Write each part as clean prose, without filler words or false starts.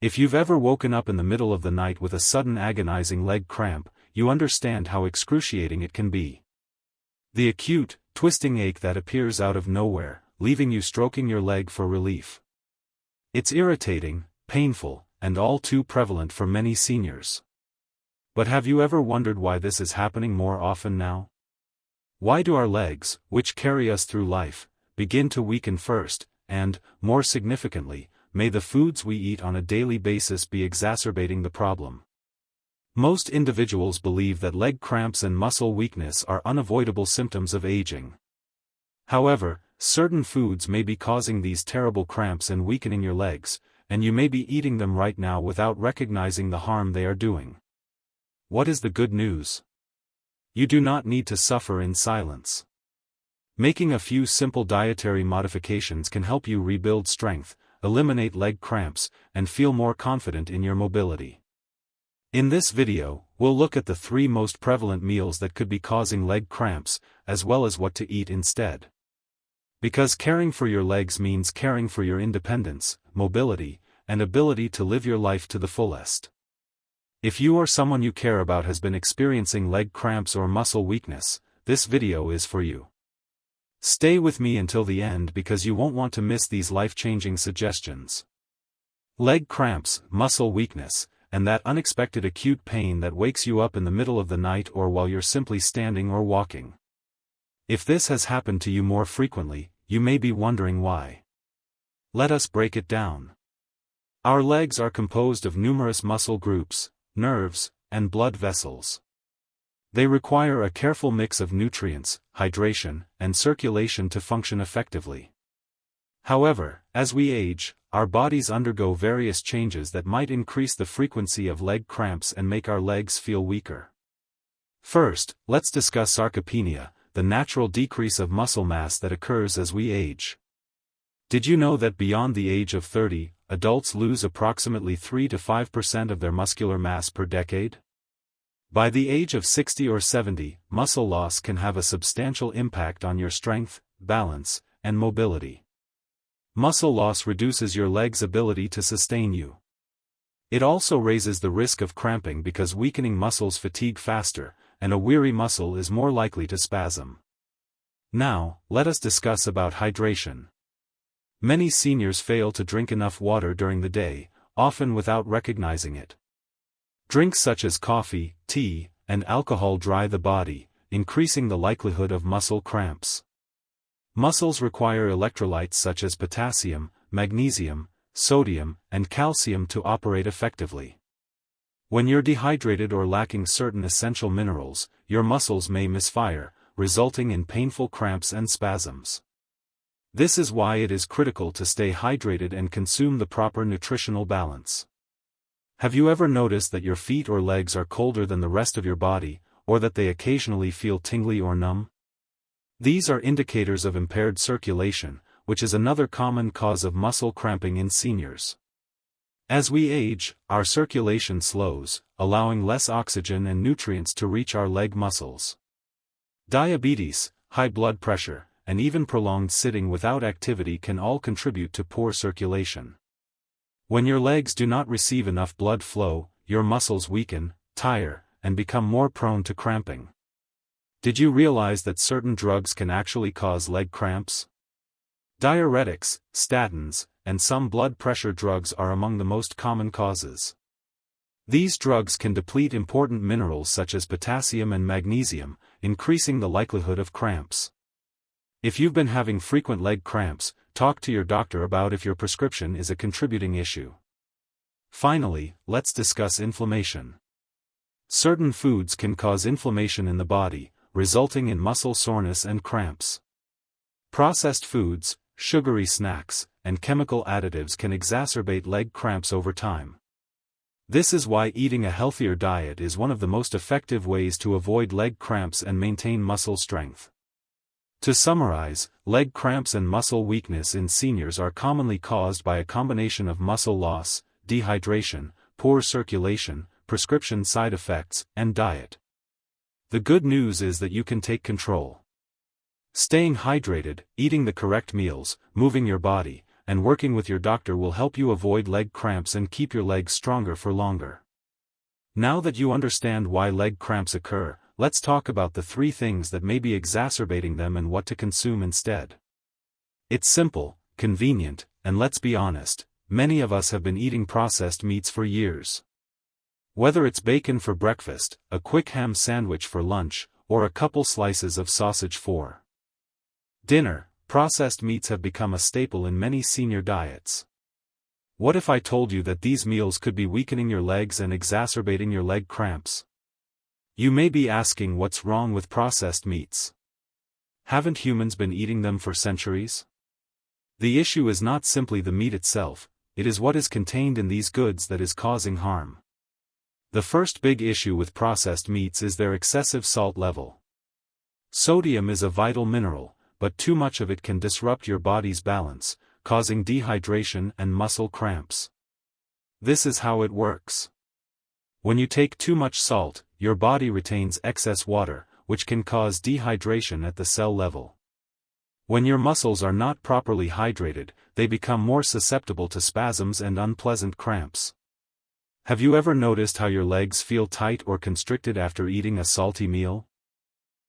If you've ever woken up in the middle of the night with a sudden agonizing leg cramp, you understand how excruciating it can be. The acute, twisting ache that appears out of nowhere, leaving you stroking your leg for relief. It's irritating, painful, and all too prevalent for many seniors. But have you ever wondered why this is happening more often now? Why do our legs, which carry us through life, begin to weaken first, and, more significantly, may the foods we eat on a daily basis be exacerbating the problem? Most individuals believe that leg cramps and muscle weakness are unavoidable symptoms of aging. However, certain foods may be causing these terrible cramps and weakening your legs, and you may be eating them right now without recognizing the harm they are doing. What is the good news? You do not need to suffer in silence. Making a few simple dietary modifications can help you rebuild strength, eliminate leg cramps, and feel more confident in your mobility. In this video, we'll look at the 3 most prevalent meals that could be causing leg cramps, as well as what to eat instead. Because caring for your legs means caring for your independence, mobility, and ability to live your life to the fullest. If you or someone you care about has been experiencing leg cramps or muscle weakness, this video is for you. Stay with me until the end because you won't want to miss these life-changing suggestions. Leg cramps, muscle weakness, and that unexpected acute pain that wakes you up in the middle of the night or while you're simply standing or walking. If this has happened to you more frequently, you may be wondering why. Let us break it down. Our legs are composed of numerous muscle groups, nerves, and blood vessels. They require a careful mix of nutrients, hydration, and circulation to function effectively. However, as we age, our bodies undergo various changes that might increase the frequency of leg cramps and make our legs feel weaker. First, let's discuss sarcopenia, the natural decrease of muscle mass that occurs as we age. Did you know that beyond the age of 30, adults lose approximately 3 to 5% of their muscular mass per decade? By the age of 60 or 70, muscle loss can have a substantial impact on your strength, balance, and mobility. Muscle loss reduces your leg's ability to sustain you. It also raises the risk of cramping because weakening muscles fatigue faster, and a weary muscle is more likely to spasm. Now, let us discuss about hydration. Many seniors fail to drink enough water during the day, often without recognizing it. Drinks such as coffee, tea, and alcohol dry the body, increasing the likelihood of muscle cramps. Muscles require electrolytes such as potassium, magnesium, sodium, and calcium to operate effectively. When you're dehydrated or lacking certain essential minerals, your muscles may misfire, resulting in painful cramps and spasms. This is why it is critical to stay hydrated and consume the proper nutritional balance. Have you ever noticed that your feet or legs are colder than the rest of your body, or that they occasionally feel tingly or numb? These are indicators of impaired circulation, which is another common cause of muscle cramping in seniors. As we age, our circulation slows, allowing less oxygen and nutrients to reach our leg muscles. Diabetes, high blood pressure, and even prolonged sitting without activity can all contribute to poor circulation. When your legs do not receive enough blood flow, your muscles weaken, tire, and become more prone to cramping. Did you realize that certain drugs can actually cause leg cramps? Diuretics, statins, and some blood pressure drugs are among the most common causes. These drugs can deplete important minerals such as potassium and magnesium, increasing the likelihood of cramps. If you've been having frequent leg cramps, talk to your doctor about if your prescription is a contributing issue. Finally, let's discuss inflammation. Certain foods can cause inflammation in the body, resulting in muscle soreness and cramps. Processed foods, sugary snacks, and chemical additives can exacerbate leg cramps over time. This is why eating a healthier diet is one of the most effective ways to avoid leg cramps and maintain muscle strength. To summarize, leg cramps and muscle weakness in seniors are commonly caused by a combination of muscle loss, dehydration, poor circulation, prescription side effects, and diet. The good news is that you can take control. Staying hydrated, eating the correct meals, moving your body, and working with your doctor will help you avoid leg cramps and keep your legs stronger for longer. Now that you understand why leg cramps occur, let's talk about the 3 things that may be exacerbating them and what to consume instead. It's simple, convenient, and let's be honest, many of us have been eating processed meats for years. Whether it's bacon for breakfast, a quick ham sandwich for lunch, or a couple slices of sausage for dinner, processed meats have become a staple in many senior diets. What if I told you that these meals could be weakening your legs and exacerbating your leg cramps? You may be asking what's wrong with processed meats. Haven't humans been eating them for centuries? The issue is not simply the meat itself, it is what is contained in these goods that is causing harm. The first big issue with processed meats is their excessive salt level. Sodium is a vital mineral, but too much of it can disrupt your body's balance, causing dehydration and muscle cramps. This is how it works. When you take too much salt, your body retains excess water, which can cause dehydration at the cell level. When your muscles are not properly hydrated, they become more susceptible to spasms and unpleasant cramps. Have you ever noticed how your legs feel tight or constricted after eating a salty meal?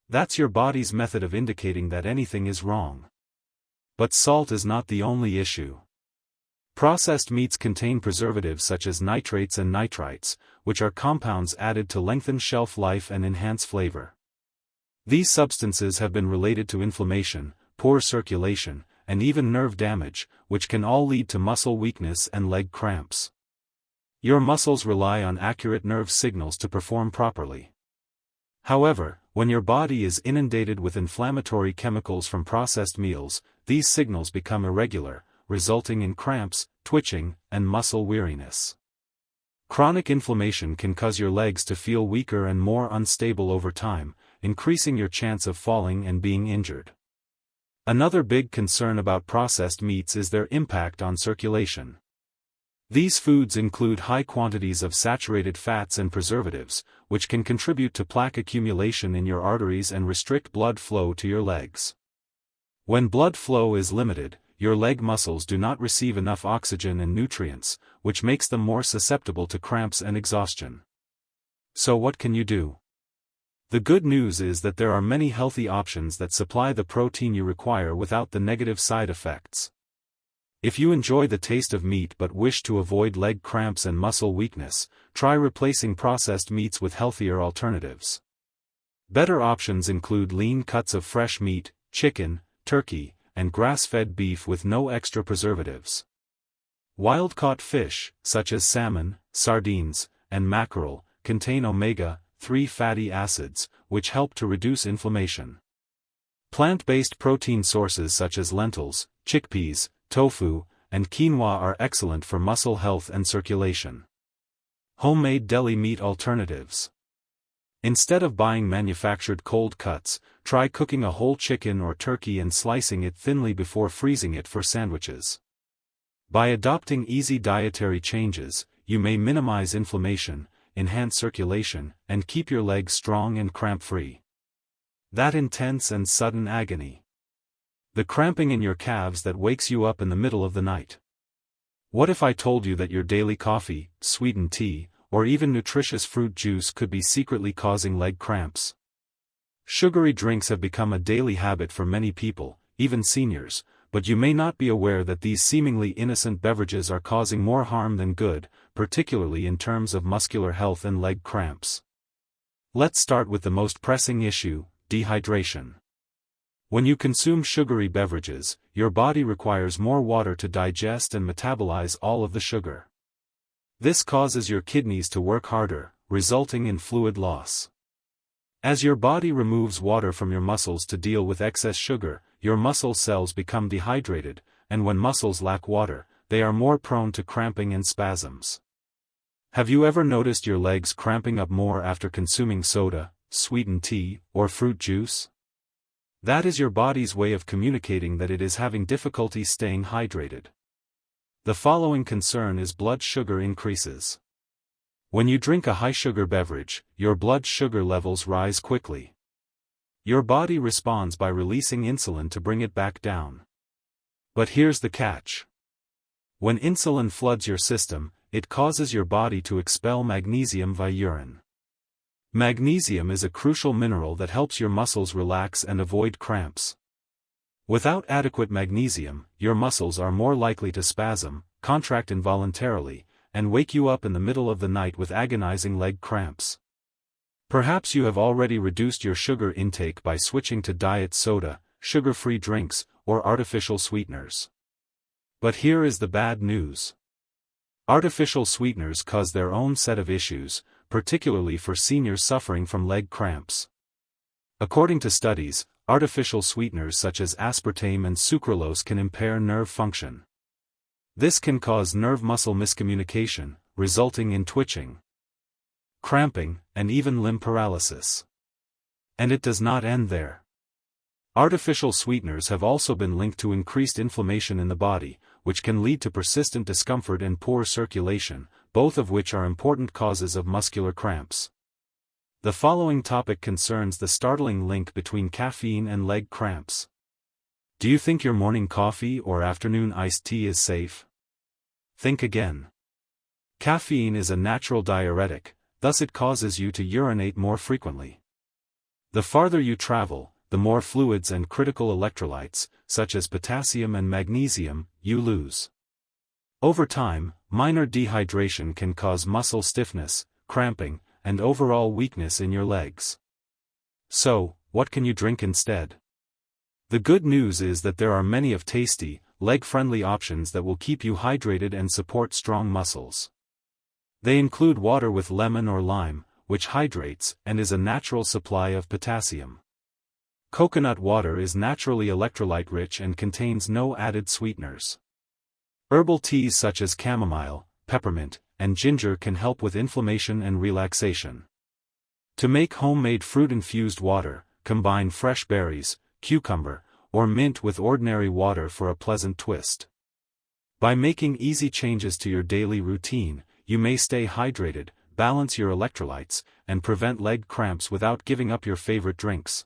That's your body's method of indicating that anything is wrong. But salt is not the only issue. Processed meats contain preservatives such as nitrates and nitrites, which are compounds added to lengthen shelf life and enhance flavor. These substances have been related to inflammation, poor circulation, and even nerve damage, which can all lead to muscle weakness and leg cramps. Your muscles rely on accurate nerve signals to perform properly. However, when your body is inundated with inflammatory chemicals from processed meals, these signals become irregular, resulting in cramps, twitching, and muscle weariness. Chronic inflammation can cause your legs to feel weaker and more unstable over time, increasing your chance of falling and being injured. Another big concern about processed meats is their impact on circulation. These foods include high quantities of saturated fats and preservatives, which can contribute to plaque accumulation in your arteries and restrict blood flow to your legs. When blood flow is limited, your leg muscles do not receive enough oxygen and nutrients, which makes them more susceptible to cramps and exhaustion. So what can you do? The good news is that there are many healthy options that supply the protein you require without the negative side effects. If you enjoy the taste of meat but wish to avoid leg cramps and muscle weakness, try replacing processed meats with healthier alternatives. Better options include lean cuts of fresh meat, chicken, turkey, and grass-fed beef with no extra preservatives. Wild-caught fish, such as salmon, sardines, and mackerel, contain omega-3 fatty acids, which help to reduce inflammation. Plant-based protein sources such as lentils, chickpeas, tofu, and quinoa are excellent for muscle health and circulation. Homemade deli meat alternatives. Instead of buying manufactured cold cuts, try cooking a whole chicken or turkey and slicing it thinly before freezing it for sandwiches. By adopting easy dietary changes, you may minimize inflammation, enhance circulation, and keep your legs strong and cramp-free. That intense and sudden agony. The cramping in your calves that wakes you up in the middle of the night. What if I told you that your daily coffee, sweetened tea, or even nutritious fruit juice could be secretly causing leg cramps? Sugary drinks have become a daily habit for many people, even seniors, but you may not be aware that these seemingly innocent beverages are causing more harm than good, particularly in terms of muscular health and leg cramps. Let's start with the most pressing issue, dehydration. When you consume sugary beverages, your body requires more water to digest and metabolize all of the sugar. This causes your kidneys to work harder, resulting in fluid loss. As your body removes water from your muscles to deal with excess sugar, your muscle cells become dehydrated, and when muscles lack water, they are more prone to cramping and spasms. Have you ever noticed your legs cramping up more after consuming soda, sweetened tea, or fruit juice? That is your body's way of communicating that it is having difficulty staying hydrated. The following concern is blood sugar increases. When you drink a high-sugar beverage, your blood sugar levels rise quickly. Your body responds by releasing insulin to bring it back down. But here's the catch. When insulin floods your system, it causes your body to expel magnesium via urine. Magnesium is a crucial mineral that helps your muscles relax and avoid cramps. Without adequate magnesium, your muscles are more likely to spasm, contract involuntarily, and wake you up in the middle of the night with agonizing leg cramps. Perhaps you have already reduced your sugar intake by switching to diet soda, sugar-free drinks, or artificial sweeteners. But here is the bad news. Artificial sweeteners cause their own set of issues, particularly for seniors suffering from leg cramps. According to studies, artificial sweeteners such as aspartame and sucralose can impair nerve function. This can cause nerve-muscle miscommunication, resulting in twitching, cramping, and even limb paralysis. And it does not end there. Artificial sweeteners have also been linked to increased inflammation in the body, which can lead to persistent discomfort and poor circulation, both of which are important causes of muscular cramps. The following topic concerns the startling link between caffeine and leg cramps. Do you think your morning coffee or afternoon iced tea is safe? Think again. Caffeine is a natural diuretic, thus it causes you to urinate more frequently. The farther you travel, the more fluids and critical electrolytes, such as potassium and magnesium, you lose. Over time, minor dehydration can cause muscle stiffness, cramping, and overall weakness in your legs. So, what can you drink instead? The good news is that there are many of tasty, leg-friendly options that will keep you hydrated and support strong muscles. They include water with lemon or lime, which hydrates and is a natural supply of potassium. Coconut water is naturally electrolyte-rich and contains no added sweeteners. Herbal teas such as chamomile, peppermint, and ginger can help with inflammation and relaxation. To make homemade fruit-infused water, combine fresh berries, cucumber, or mint with ordinary water for a pleasant twist. By making easy changes to your daily routine, you may stay hydrated, balance your electrolytes, and prevent leg cramps without giving up your favorite drinks.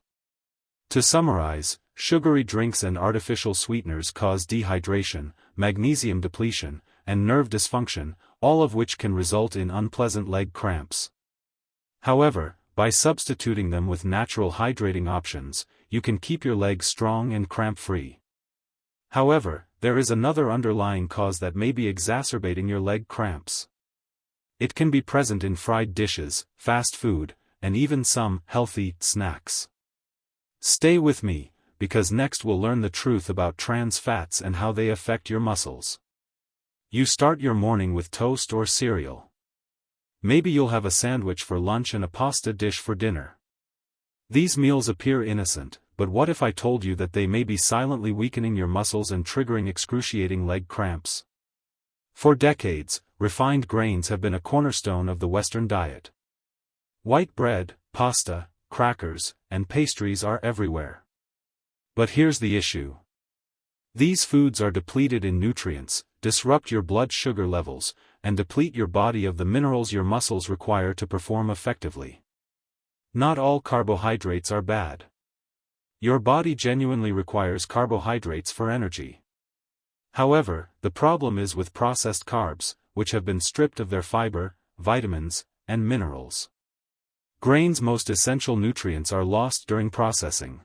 To summarize, sugary drinks and artificial sweeteners cause dehydration, magnesium depletion, and nerve dysfunction, all of which can result in unpleasant leg cramps. However, by substituting them with natural hydrating options, you can keep your legs strong and cramp-free. However, there is another underlying cause that may be exacerbating your leg cramps. It can be present in fried dishes, fast food, and even some healthy snacks. Stay with me, because next we'll learn the truth about trans fats and how they affect your muscles. You start your morning with toast or cereal. Maybe you'll have a sandwich for lunch and a pasta dish for dinner. These meals appear innocent, but what if I told you that they may be silently weakening your muscles and triggering excruciating leg cramps? For decades, refined grains have been a cornerstone of the Western diet. White bread, pasta, crackers, and pastries are everywhere. But here's the issue. These foods are depleted in nutrients, disrupt your blood sugar levels, and deplete your body of the minerals your muscles require to perform effectively. Not all carbohydrates are bad. Your body genuinely requires carbohydrates for energy. However, the problem is with processed carbs, which have been stripped of their fiber, vitamins, and minerals. Grains' most essential nutrients are lost during processing.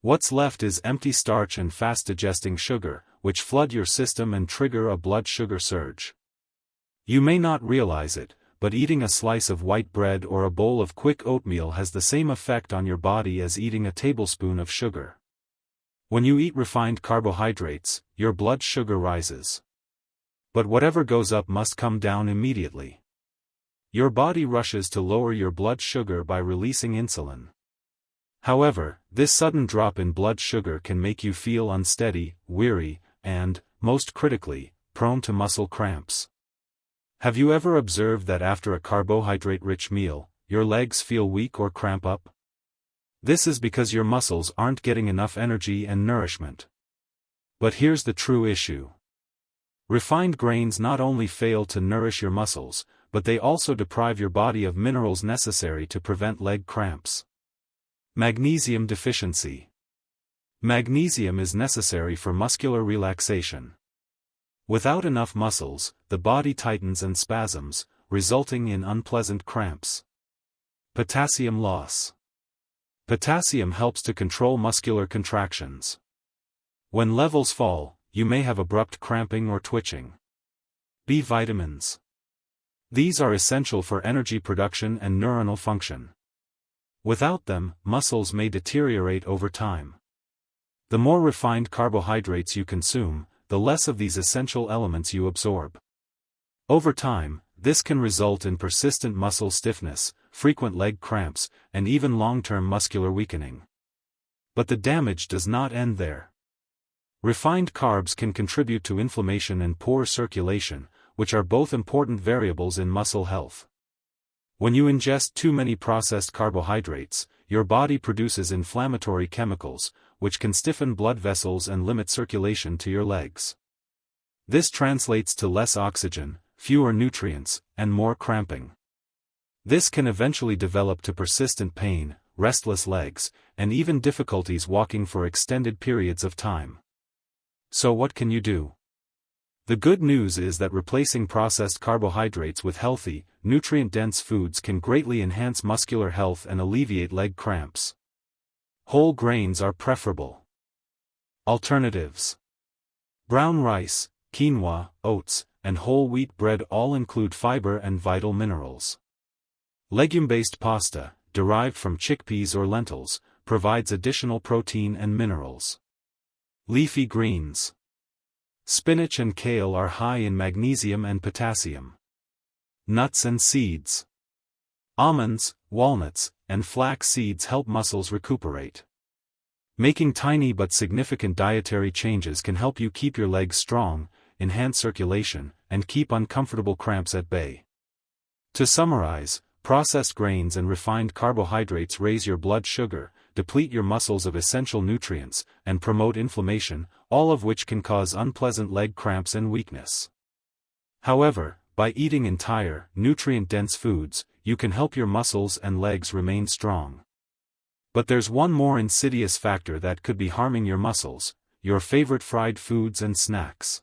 What's left is empty starch and fast-digesting sugar, which flood your system and trigger a blood sugar surge. You may not realize it, but eating a slice of white bread or a bowl of quick oatmeal has the same effect on your body as eating a tablespoon of sugar. When you eat refined carbohydrates, your blood sugar rises. But whatever goes up must come down immediately. Your body rushes to lower your blood sugar by releasing insulin. However, this sudden drop in blood sugar can make you feel unsteady, weary, and, most critically, prone to muscle cramps. Have you ever observed that after a carbohydrate-rich meal, your legs feel weak or cramp up? This is because your muscles aren't getting enough energy and nourishment. But here's the true issue. Refined grains not only fail to nourish your muscles, but they also deprive your body of minerals necessary to prevent leg cramps. Magnesium deficiency. Magnesium is necessary for muscular relaxation. Without enough muscles, the body tightens and spasms, resulting in unpleasant cramps. Potassium loss. Potassium helps to control muscular contractions. When levels fall, you may have abrupt cramping or twitching. B vitamins. These are essential for energy production and neuronal function. Without them, muscles may deteriorate over time. The more refined carbohydrates you consume, the less of these essential elements you absorb. Over time, this can result in persistent muscle stiffness, frequent leg cramps, and even long-term muscular weakening. But the damage does not end there. Refined carbs can contribute to inflammation and poor circulation, which are both important variables in muscle health. When you ingest too many processed carbohydrates, your body produces inflammatory chemicals, which can stiffen blood vessels and limit circulation to your legs. This translates to less oxygen, fewer nutrients, and more cramping. This can eventually develop to persistent pain, restless legs, and even difficulties walking for extended periods of time. So what can you do? The good news is that replacing processed carbohydrates with healthy, nutrient-dense foods can greatly enhance muscular health and alleviate leg cramps. Whole grains are preferable. Alternatives. Brown rice, quinoa, oats, and whole wheat bread all include fiber and vital minerals. Legume-based pasta, derived from chickpeas or lentils, provides additional protein and minerals. Leafy greens. Spinach and kale are high in magnesium and potassium. Nuts and seeds. Almonds, walnuts, and flax seeds help muscles recuperate. Making tiny but significant dietary changes can help you keep your legs strong, enhance circulation, and keep uncomfortable cramps at bay. To summarize, processed grains and refined carbohydrates raise your blood sugar, deplete your muscles of essential nutrients, and promote inflammation, all of which can cause unpleasant leg cramps and weakness. However, by eating entire, nutrient-dense foods, you can help your muscles and legs remain strong. But there's one more insidious factor that could be harming your muscles: your favorite fried foods and snacks.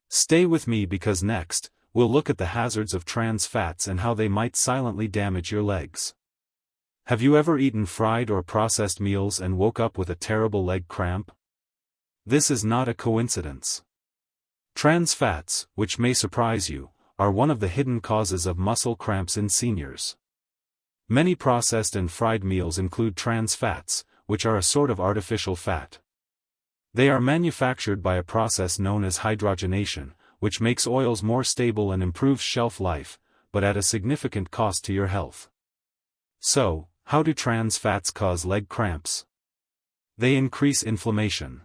Stay with me because next, we'll look at the hazards of trans fats and how they might silently damage your legs. Have you ever eaten fried or processed meals and woke up with a terrible leg cramp? This is not a coincidence. Trans fats, which may surprise you, are one of the hidden causes of muscle cramps in seniors. Many processed and fried meals include trans fats, which are a sort of artificial fat. They are manufactured by a process known as hydrogenation, which makes oils more stable and improves shelf life, but at a significant cost to your health. So, how do trans fats cause leg cramps? They increase inflammation.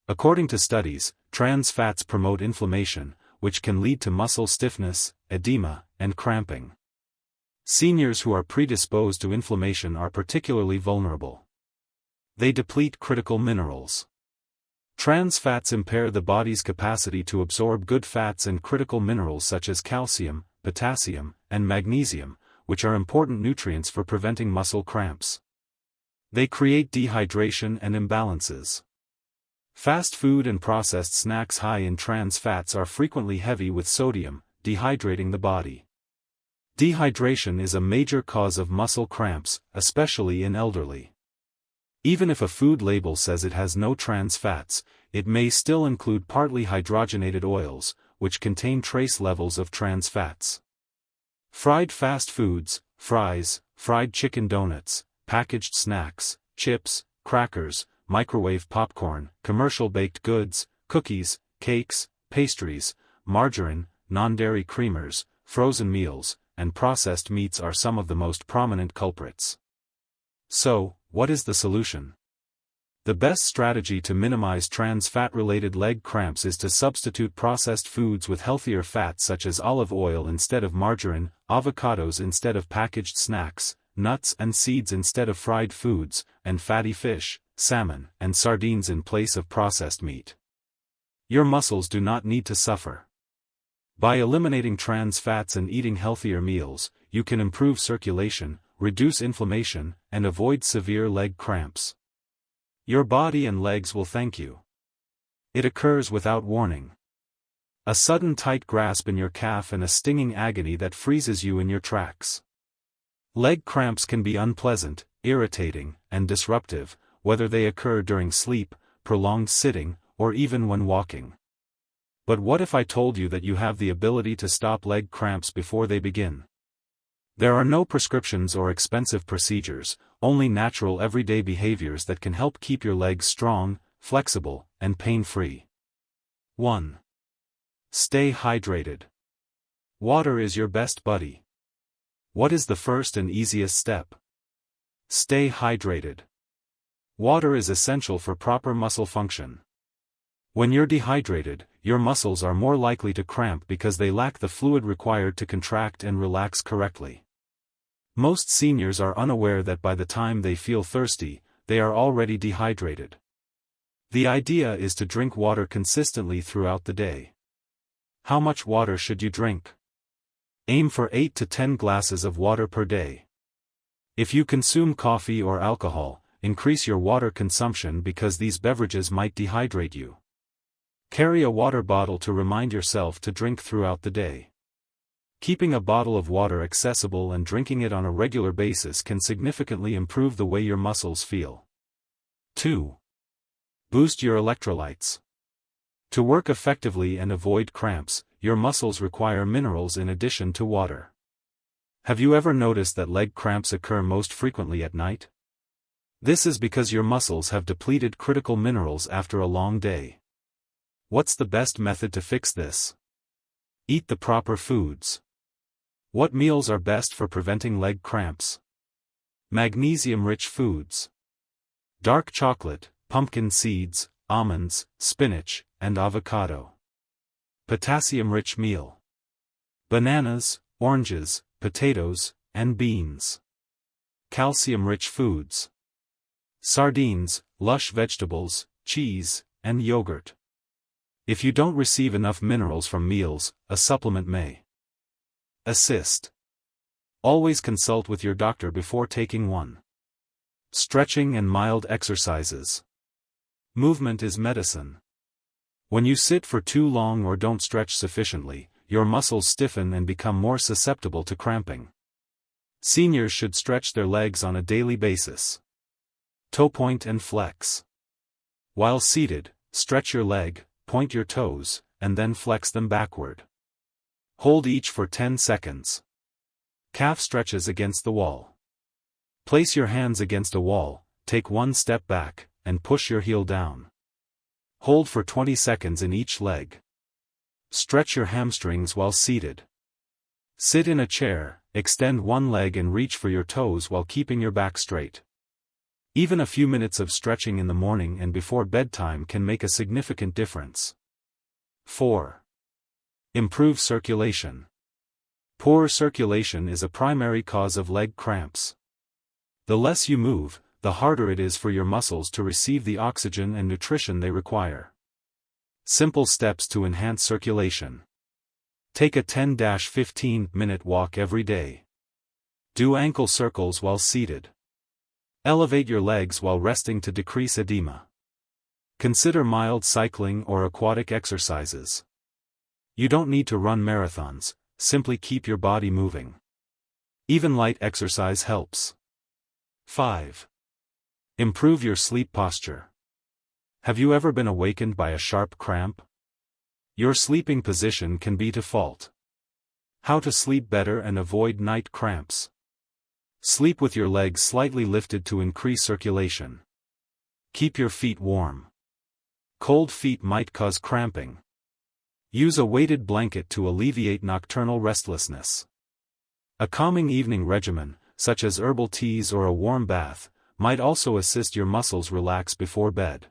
According to studies, trans fats promote inflammation, which can lead to muscle stiffness, edema, and cramping. Seniors who are predisposed to inflammation are particularly vulnerable. They deplete critical minerals. Trans fats impair the body's capacity to absorb good fats and critical minerals such as calcium, potassium, and magnesium, which are important nutrients for preventing muscle cramps. They create dehydration and imbalances. Fast food and processed snacks high in trans fats are frequently heavy with sodium, dehydrating the body. Dehydration is a major cause of muscle cramps, especially in elderly. Even if a food label says it has no trans fats, it may still include partly hydrogenated oils, which contain trace levels of trans fats. Fried fast foods, fries, fried chicken donuts, packaged snacks, chips, crackers, microwave popcorn, commercial baked goods, cookies, cakes, pastries, margarine, non-dairy creamers, frozen meals, and processed meats are some of the most prominent culprits. So, what is the solution? The best strategy to minimize trans fat-related leg cramps is to substitute processed foods with healthier fats such as olive oil instead of margarine, avocados instead of packaged snacks, nuts and seeds instead of fried foods, and fatty fish, salmon, and sardines in place of processed meat. Your muscles do not need to suffer. By eliminating trans fats and eating healthier meals, you can improve circulation, reduce inflammation, and avoid severe leg cramps. Your body and legs will thank you. It occurs without warning. A sudden tight grasp in your calf and a stinging agony that freezes you in your tracks. Leg cramps can be unpleasant, irritating, and disruptive, whether they occur during sleep, prolonged sitting, or even when walking. But what if I told you that you have the ability to stop leg cramps before they begin? There are no prescriptions or expensive procedures, only natural everyday behaviors that can help keep your legs strong, flexible, and pain-free. 1. Stay hydrated. Water is your best buddy. What is the first and easiest step? Stay hydrated. Water is essential for proper muscle function. When you're dehydrated, your muscles are more likely to cramp because they lack the fluid required to contract and relax correctly. Most seniors are unaware that by the time they feel thirsty, they are already dehydrated. The idea is to drink water consistently throughout the day. How much water should you drink? Aim for 8 to 10 glasses of water per day. If you consume coffee or alcohol, increase your water consumption because these beverages might dehydrate you. Carry a water bottle to remind yourself to drink throughout the day. Keeping a bottle of water accessible and drinking it on a regular basis can significantly improve the way your muscles feel. 2. Boost your electrolytes. To work effectively and avoid cramps, your muscles require minerals in addition to water. Have you ever noticed that leg cramps occur most frequently at night? This is because your muscles have depleted critical minerals after a long day. What's the best method to fix this? Eat the proper foods. What meals are best for preventing leg cramps? Magnesium-rich foods. Dark chocolate, pumpkin seeds, almonds, spinach, and avocado. Potassium-rich meal. Bananas, oranges, potatoes, and beans. Calcium-rich foods. Sardines, lush vegetables, cheese, and yogurt. If you don't receive enough minerals from meals, a supplement may assist. Always consult with your doctor before taking one. Stretching and mild exercises. Movement is medicine. When you sit for too long or don't stretch sufficiently, your muscles stiffen and become more susceptible to cramping. Seniors should stretch their legs on a daily basis. Toe point and flex. While seated, stretch your leg, point your toes, and then flex them backward. Hold each for 10 seconds. Calf stretches against the wall. Place your hands against a wall, take one step back, and push your heel down. Hold for 20 seconds in each leg. Stretch your hamstrings while seated. Sit in a chair, extend one leg and reach for your toes while keeping your back straight. Even a few minutes of stretching in the morning and before bedtime can make a significant difference. 4. Improve circulation. Poor circulation is a primary cause of leg cramps. The less you move, the harder it is for your muscles to receive the oxygen and nutrition they require. Simple steps to enhance circulation. Take a 10-15-minute walk every day. Do ankle circles while seated. Elevate your legs while resting to decrease edema. Consider mild cycling or aquatic exercises. You don't need to run marathons, simply keep your body moving. Even light exercise helps. 5. Improve your sleep posture. Have you ever been awakened by a sharp cramp? Your sleeping position can be default. How to sleep better and avoid night cramps. Sleep with your legs slightly lifted to increase circulation. Keep your feet warm. Cold feet might cause cramping. Use a weighted blanket to alleviate nocturnal restlessness. A calming evening regimen, such as herbal teas or a warm bath, might also assist your muscles relax before bed.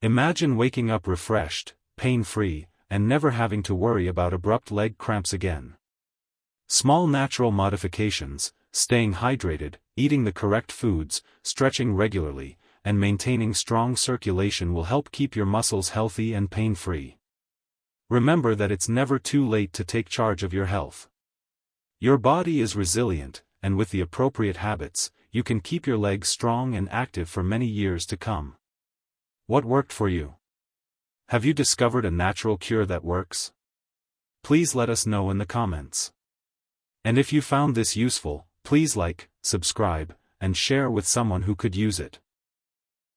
Imagine waking up refreshed, pain-free, and never having to worry about abrupt leg cramps again. Small natural modifications, staying hydrated, eating the correct foods, stretching regularly, and maintaining strong circulation will help keep your muscles healthy and pain-free. Remember that it's never too late to take charge of your health. Your body is resilient, and with the appropriate habits, you can keep your legs strong and active for many years to come. What worked for you? Have you discovered a natural cure that works? Please let us know in the comments. And if you found this useful, please like, subscribe, and share with someone who could use it.